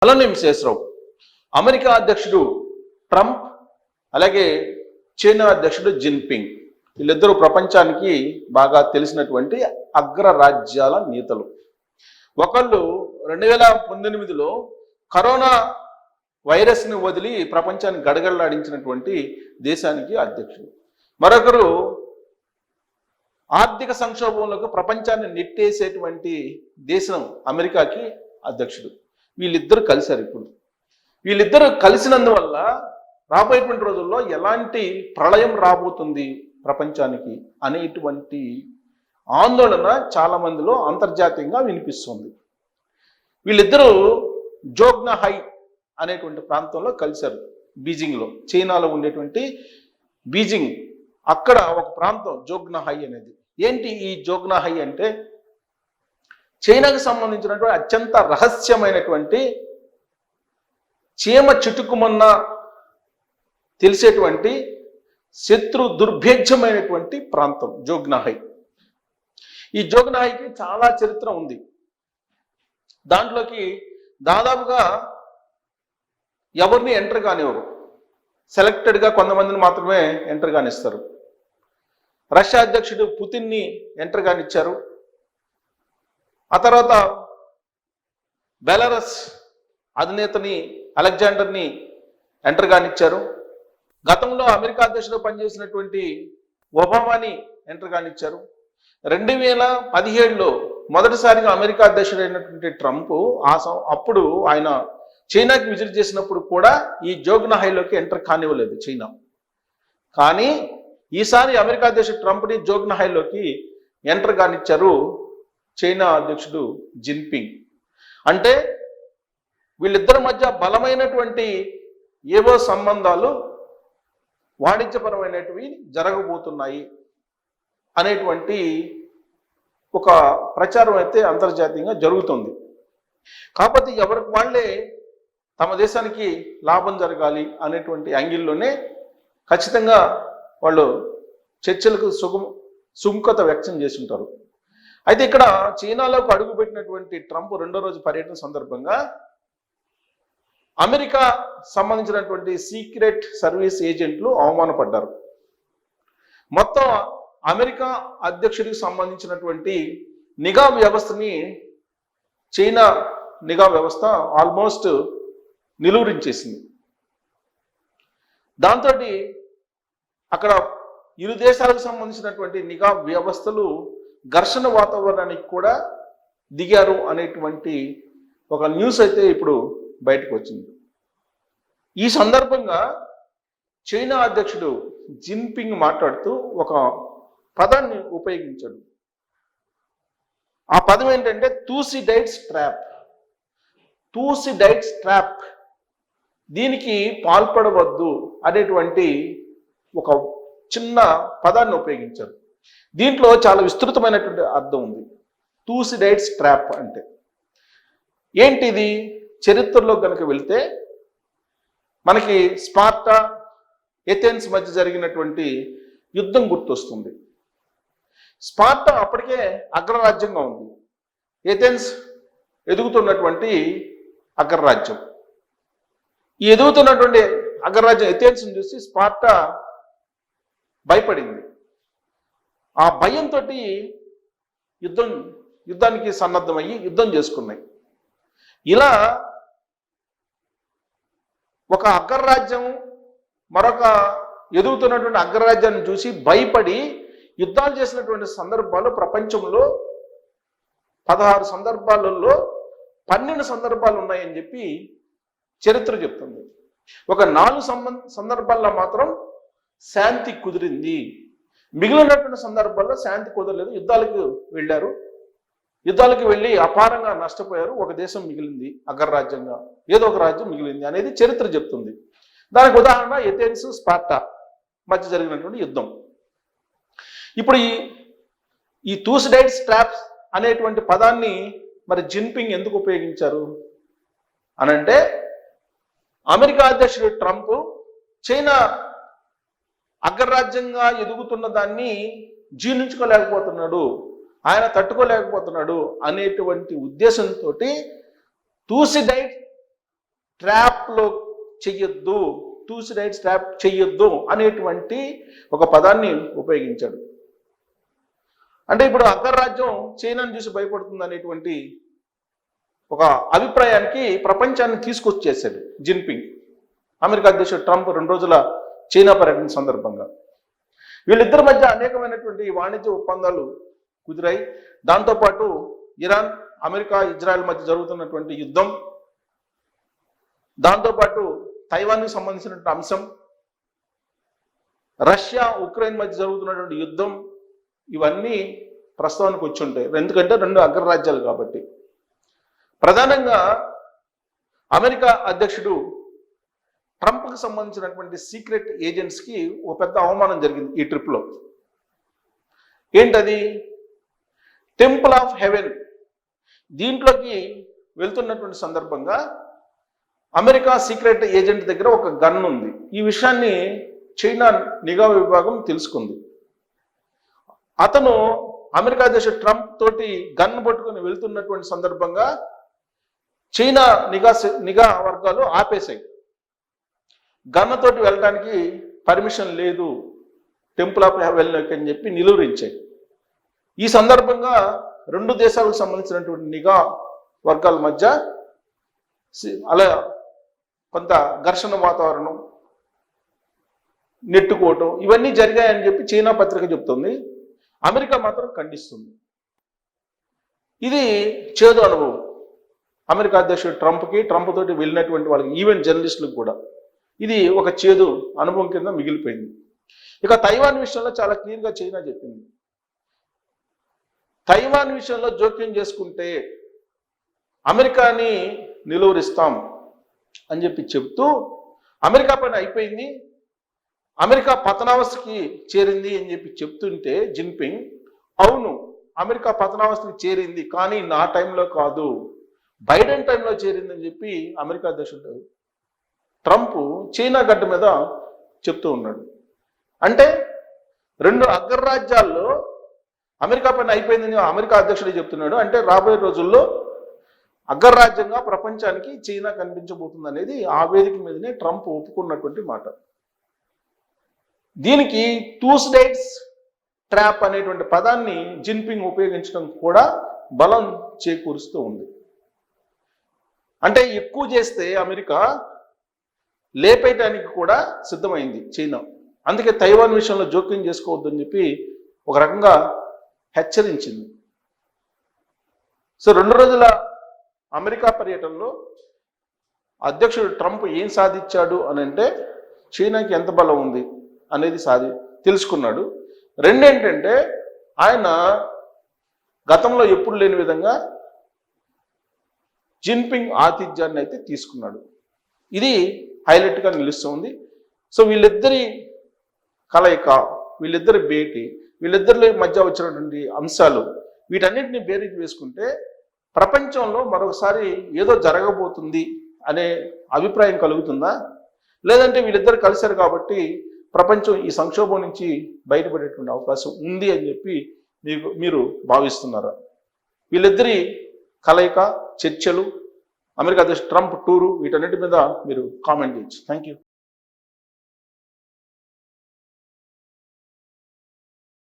అలానే శేషరావు అమెరికా అధ్యక్షుడు ట్రంప్ అలాగే చైనా అధ్యక్షుడు జిన్పింగ్ వీళ్ళిద్దరూ ప్రపంచానికి బాగా తెలిసినటువంటి అగ్రరాజ్యాల నేతలు. ఒకళ్ళు 2019లో కరోనా వైరస్ని వదిలి ప్రపంచాన్ని గడగడలాడించినటువంటి దేశానికి అధ్యక్షుడు. మరొకరు ఆర్థిక సంక్షోభంలోకి ప్రపంచాన్ని నెట్టేసేటువంటి దేశం అమెరికాకి అధ్యక్షుడు. వీళ్ళిద్దరూ కలిశారు. ఇప్పుడు వీళ్ళిద్దరూ కలిసినందువల్ల రాబోయేటువంటి రోజుల్లో ఎలాంటి ప్రళయం రాబోతుంది ప్రపంచానికి అనేటువంటి ఆందోళన చాలా మందిలో అంతర్జాతీయంగా వినిపిస్తుంది. వీళ్ళిద్దరూ జోగ్నాహై అనేటువంటి ప్రాంతంలో కలిశారు. బీజింగ్లో, చైనాలో ఉండేటువంటి బీజింగ్, అక్కడ ఒక ప్రాంతం జోగ్నాహై అనేది. ఏంటి ఈ జోగ్నాహై అంటే చైనాకు సంబంధించినటువంటి అత్యంత రహస్యమైనటువంటి చీమ చిటుకుమన్న తెలిసేటువంటి శత్రు దుర్భేద్యమైనటువంటి ప్రాంతం జోగ్నాహై. ఈ జోగ్నాహైకి చాలా చరిత్ర ఉంది. దాంట్లోకి దాదాపుగా ఎవరిని ఎంటర్ కానివ్వరు. సెలెక్టెడ్గా కొంతమందిని మాత్రమే ఎంటర్ కానిస్తారు. రష్యా అధ్యక్షుడు పుతిన్ని ఎంటర్ కానిచ్చారు. ఆ తర్వాత బెలారస్ అధినేతని అలెగ్జాండర్ని ఎంటర్ కానిచ్చారు. గతంలో అమెరికా అధ్యక్షుడు పనిచేసినటువంటి ఒబామాని ఎంటర్ కానిచ్చారు. 2017లో మొదటిసారిగా అమెరికా అధ్యక్షుడు అయినటువంటి ట్రంప్ అప్పుడు ఆయన చైనాకి విజిట్ చేసినప్పుడు కూడా ఈ జోగ్నాహైలోకి ఎంటర్ కానివ్వలేదు చైనా. కానీ ఈసారి అమెరికా అధ్యక్షుడు ట్రంప్ని జోగ్నాహైలోకి ఎంటర్ కానిచ్చారు చైనా అధ్యక్షుడు జిన్పింగ్. అంటే వీళ్ళిద్దరి మధ్య బలమైనటువంటి ఏవో సంబంధాలు వాణిజ్యపరమైనవి జరగబోతున్నాయి అనేటువంటి ఒక ప్రచారం అయితే అంతర్జాతీయంగా జరుగుతుంది. కాకపోతే ఎవరికి వాళ్ళే తమ దేశానికి లాభం జరగాలి అనేటువంటి యాంగిల్లోనే ఖచ్చితంగా వాళ్ళు చర్చలకు సుముఖత వ్యక్తం చేసి ఉంటారు. అయితే ఇక్కడ చైనాలోకి అడుగుపెట్టినటువంటి ట్రంప్ రెండో రోజు పర్యటన సందర్భంగా అమెరికా సంబంధించినటువంటి సీక్రెట్ సర్వీస్ ఏజెంట్లు అవమానపడ్డారు. మొత్తం అమెరికా అధ్యక్షుడికి సంబంధించినటువంటి నిఘా వ్యవస్థని చైనా నిఘా వ్యవస్థ ఆల్మోస్ట్ నిలువరించేసింది. దాంతో అక్కడ ఇరు దేశాలకు సంబంధించినటువంటి నిఘా వ్యవస్థలు ఘర్షణ వాతావరణానికి కూడా దిగారు అనేటువంటి ఒక న్యూస్ అయితే ఇప్పుడు బయటకు వచ్చింది. ఈ సందర్భంగా చైనా అధ్యక్షుడు జిన్పింగ్ మాట్లాడుతూ ఒక పదాన్ని ఉపయోగించాడు. ఆ పదం ఏంటంటే థూసిడైడ్స్ ట్రాప్. థూసిడైడ్స్ ట్రాప్, దీనికి పాల్పడవద్దు అనేటువంటి ఒక చిన్న పదాన్ని ఉపయోగించారు. దీంట్లో చాలా విస్తృతమైనటువంటి అర్థం ఉంది. థూసిడైడ్స్ ట్రాప్ అంటే ఏంటిది? చరిత్రలో కనుక వెళ్తే మనకి స్పార్టా ఎథెన్స్ మధ్య జరిగినటువంటి యుద్ధం గుర్తొస్తుంది. స్పార్టా అప్పటికే అగ్రరాజ్యంగా ఉంది. ఎథెన్స్ ఎదుగుతున్నటువంటి అగ్రరాజ్యం. ఈ ఎదుగుతున్నటువంటి అగ్రరాజ్యం ఎథెన్స్ని చూసి స్పార్టా భయపడింది. ఆ భయంతో యుద్ధానికి సన్నద్ధమయ్యి యుద్ధం చేసుకున్నాయి. ఇలా ఒక అగ్రరాజ్యం మరొక ఎదుగుతున్నటువంటి అగ్రరాజ్యాన్ని చూసి భయపడి యుద్ధాలు చేసినటువంటి సందర్భాలు ప్రపంచంలో 16 సందర్భాలలో 12 సందర్భాలు ఉన్నాయని చెప్పి చరిత్ర చెప్తుంది. ఒక 4 సందర్భాల్లో మాత్రం శాంతి కుదిరింది. మిగిలినటువంటి సందర్భాల్లో శాంతి కుదరలేదు. యుద్ధాలకు వెళ్ళి అపారంగా నష్టపోయారు. ఒక దేశం మిగిలింది అగ్రరాజ్యంగా, ఏదో ఒక రాజ్యం మిగిలింది అనేది చరిత్ర చెప్తుంది. దానికి ఉదాహరణ ఎథెన్స్ స్పార్టా మధ్య జరిగినటువంటి యుద్ధం. ఇప్పుడు ఈ థూసిడైడ్స్ ట్రాప్స్ అనేటువంటి పదాన్ని మరి జిన్పింగ్ ఎందుకు ఉపయోగించారు అనంటే, అమెరికా అధ్యక్షుడు ట్రంప్ చైనా అగ్రరాజ్యంగా ఎదుగుతున్న దాన్ని జీర్ణించుకోలేకపోతున్నాడు, ఆయన తట్టుకోలేకపోతున్నాడు అనేటువంటి ఉద్దేశంతో థూసిడైడ్ ట్రాప్లో చెయ్యొద్దు, టూ సైడ్స్ ట్రాప్ చెయ్యొద్దు అనేటువంటి ఒక పదాన్ని ఉపయోగించాడు. అంటే ఇప్పుడు అగ్రరాజ్యం చైనాను చూసి భయపడుతుంది అనేటువంటి ఒక అభిప్రాయానికి ప్రపంచాన్ని తీసుకొచ్చేసాడు జిన్పింగ్. అమెరికా అధ్యక్షుడు ట్రంప్ 2 రోజుల చైనా పర్యటన సందర్భంగా వీళ్ళిద్దరి మధ్య అనేకమైనటువంటి వాణిజ్య ఒప్పందాలు కుదిరాయి. దాంతోపాటు ఇరాన్, అమెరికా, ఇజ్రాయెల్ మధ్య జరుగుతున్నటువంటి యుద్ధం, దాంతోపాటు తైవాన్కి సంబంధించినటువంటి అంశం, రష్యా ఉక్రెయిన్ మధ్య జరుగుతున్నటువంటి యుద్ధం, ఇవన్నీ ప్రస్తావనకు వచ్చి ఉంటాయి. ఎందుకంటే 2 అగ్రరాజ్యాలు కాబట్టి. ప్రధానంగా అమెరికా అధ్యక్షుడు ట్రంప్కి సంబంధించినటువంటి సీక్రెట్ ఏజెంట్స్కి ఒక పెద్ద అవమానం జరిగింది ఈ ట్రిప్లో. ఏంటది? టెంపుల్ ఆఫ్ హెవెన్ దీంట్లోకి వెళ్తున్నటువంటి సందర్భంగా అమెరికా సీక్రెట్ ఏజెంట్ దగ్గర ఒక గన్ ఉంది. ఈ విషయాన్ని చైనా నిఘా విభాగం తెలుసుకుంది. అతను అమెరికా అధ్యక్షుడు ట్రంప్ తోటి గన్ పట్టుకుని వెళ్తున్నటువంటి సందర్భంగా చైనా నిఘా వర్గాలు ఆపేశాయి. గన్నతోటి వెళ్ళడానికి పర్మిషన్ లేదు టెంపుల్ ఆఫ్ హెవెన్ అని చెప్పి నిలువరించాయి. ఈ సందర్భంగా 2 దేశాలకు సంబంధించినటువంటి నిఘా వర్గాల మధ్య అలా కొంత ఘర్షణ వాతావరణం, నెట్టుకోవటం ఇవన్నీ జరిగాయని చెప్పి చైనా పత్రిక చెప్తుంది. అమెరికా మాత్రం ఖండిస్తుంది. ఇది చేదు అనుభవం అమెరికా అధ్యక్షుడు ట్రంప్ తోటి వెళ్ళినటువంటి వాళ్ళకి, ఈవెన్ జర్నలిస్టులకు కూడా ఇది ఒక చేదు అనుభవం కింద మిగిలిపోయింది. ఇక తైవాన్ విషయంలో చాలా క్లియర్గా చైనా చెప్పింది, తైవాన్ విషయంలో జోక్యం చేసుకుంటే అమెరికాని నిలువరిస్తాం అని చెప్పి చెప్తూ అమెరికా పని అయిపోయింది, అమెరికా పతనావస్థకి చేరింది అని చెప్పి చెప్తుంటే జిన్పింగ్, అవును అమెరికా పతనావస్థకి చేరింది కానీ నా టైంలో కాదు, బైడెన్ టైంలో చేరింది అని చెప్పి అమెరికా అధ్యక్షుడు ట్రంప్ చైనా గడ్డ మీద చెప్తూ ఉన్నాడు. అంటే 2 అగ్రరాజ్యాల్లో అమెరికా పని అయిపోయిందని అమెరికా అధ్యక్షుడు చెప్తున్నాడు. అంటే రాబోయే రోజుల్లో అగ్రరాజ్యంగా ప్రపంచానికి చైనా కనిపించబోతుంది అనేది ఆ వేదిక మీదనే ట్రంప్ ఒప్పుకున్నటువంటి మాట. దీనికి టూ సైడ్స్ ట్రాప్ అనేటువంటి పదాన్ని జిన్పింగ్ ఉపయోగించడం కూడా బలం చేకూరుస్తూ ఉంది. అంటే ఎక్కువ చేస్తే అమెరికా లేపేయటానికి కూడా సిద్ధమైంది చైనా. అందుకే తైవాన్ విషయంలో జోక్యం చేసుకోవద్దని చెప్పి ఒక రకంగా హెచ్చరించింది. సో 2 రోజుల అమెరికా పర్యటనలో అధ్యక్షుడు ట్రంప్ ఏం సాధించాడు అని అంటే చైనాకి ఎంత బలం ఉంది అనేది తెలుసుకున్నాడు. రెండేంటంటే ఆయన గతంలో ఎప్పుడు లేని విధంగా జిన్పింగ్ ఆతిథ్యాన్ని అయితే తీసుకున్నాడు. ఇది హైలైట్గా నిలుస్తుంది. సో వీళ్ళిద్దరి కలయిక, వీళ్ళిద్దరి భేటీ, వీళ్ళిద్దరి మధ్య వచ్చినటువంటి అంశాలు, వీటన్నిటిని బేరీజ్ వేసుకుంటే ప్రపంచంలో మరొకసారి ఏదో జరగబోతుంది అనే అభిప్రాయం కలుగుతుందా, లేదంటే వీళ్ళిద్దరు కలిశారు కాబట్టి ప్రపంచం ఈ సంక్షోభం నుంచి బయటపడేటువంటి అవకాశం ఉంది అని చెప్పి మీరు భావిస్తున్నారా? వీళ్ళిద్దరి కలయిక, చర్చలు, అమెరికా అధ్యక్షుడు ట్రంప్ టూరు, వీటన్నిటి మీద మీరు కామెంట్ చేయొచ్చు. Thank you.